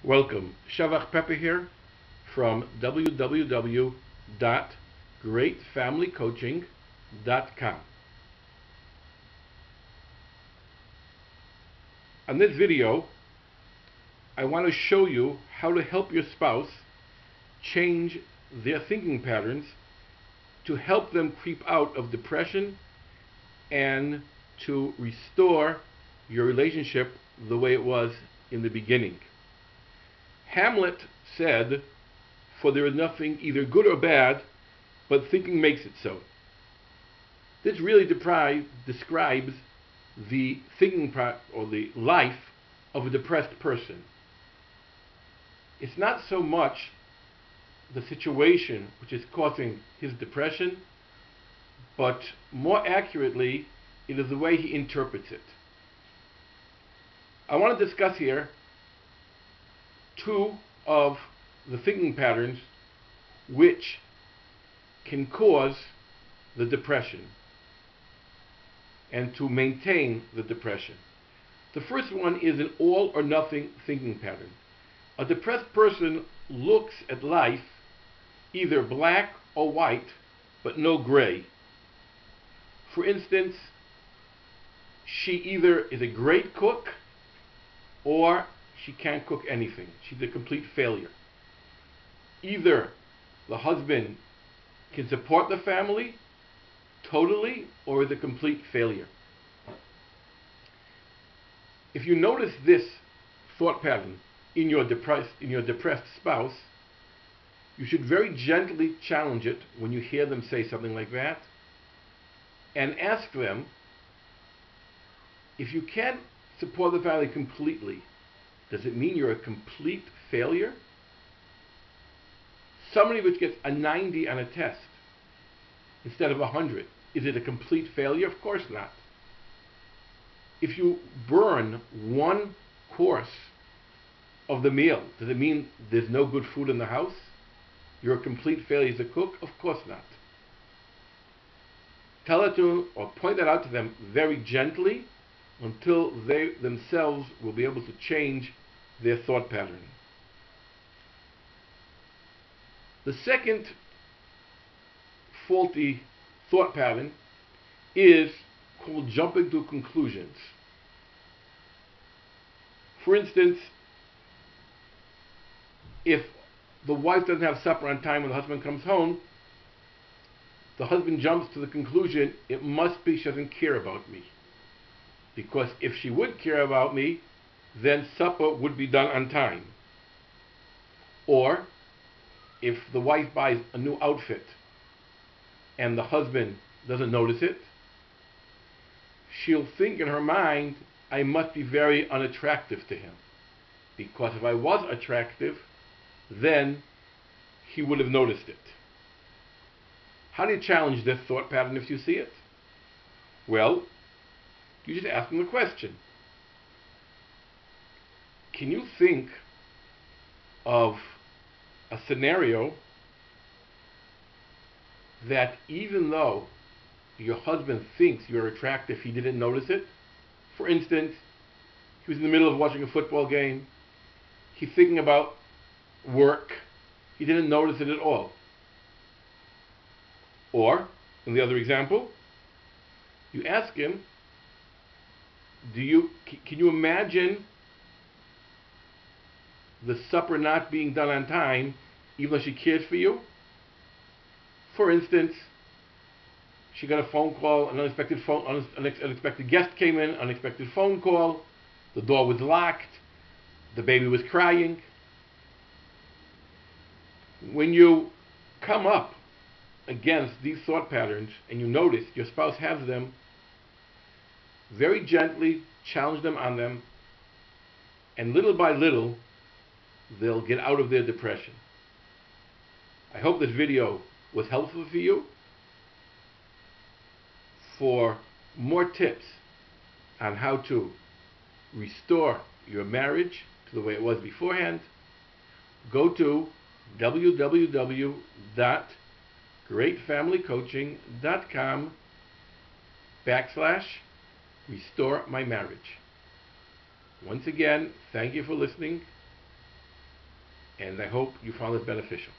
Welcome. Shavach Pepper here from www.greatfamilycoaching.com. On this video, I want to show you how to help your spouse change their thinking patterns to help them creep out of depression and to restore your relationship the way it was in the beginning. Hamlet said, "For there is nothing either good or bad, but thinking makes it so." This really describes the thinking or the life of a depressed person. It's not so much the situation which is causing his depression, but more accurately, it is the way he interprets it. I want to discuss here two of the thinking patterns which can cause the depression and to maintain the depression. The first one is an all or nothing thinking pattern. A depressed person looks at life either black or white, but no gray. For instance, she either is a great cook or she can't cook anything. She's a complete failure. Either the husband can support the family totally or is a complete failure. If you notice this thought pattern in your depressed spouse, you should very gently challenge it when you hear them say something like that, and ask them, if you can't support the family completely, does it mean you're a complete failure? Somebody which gets a 90 on a test instead of 100, is it a complete failure? Of course not. If you burn one course of the meal, does it mean there's no good food in the house? You're a complete failure as a cook? Of course not. Tell it to them or point that out to them very gently until they themselves will be able to change their thought pattern. The second faulty thought pattern is called jumping to conclusions. For instance, if the wife doesn't have supper on time when the husband comes home, the husband jumps to the conclusion, it must be she doesn't care about me. Because if she would care about me, then supper would be done on time. Or, if the wife buys a new outfit and the husband doesn't notice it, she'll think in her mind, I must be very unattractive to him. Because if I was attractive, then he would have noticed it. How do you challenge this thought pattern if you see it? Well, you just ask them the question. Can you think of a scenario that even though your husband thinks you're attractive, he didn't notice it? For instance, he was in the middle of watching a football game. He's thinking about work. He didn't notice it at all. Or, in the other example, you ask him, can you imagine the supper not being done on time even though she cares for you? For instance, she got a phone call, an unexpected guest came in, unexpected phone call, the door was locked, the baby was crying. When you come up against these thought patterns and you notice your spouse has them, very gently challenge them on them, and little by little they'll get out of their depression. I hope this video was helpful for you. For more tips on how to restore your marriage to the way it was beforehand, go to www.greatfamilycoaching.com/restore my marriage. Once again, thank you for listening. and I hope you found it beneficial.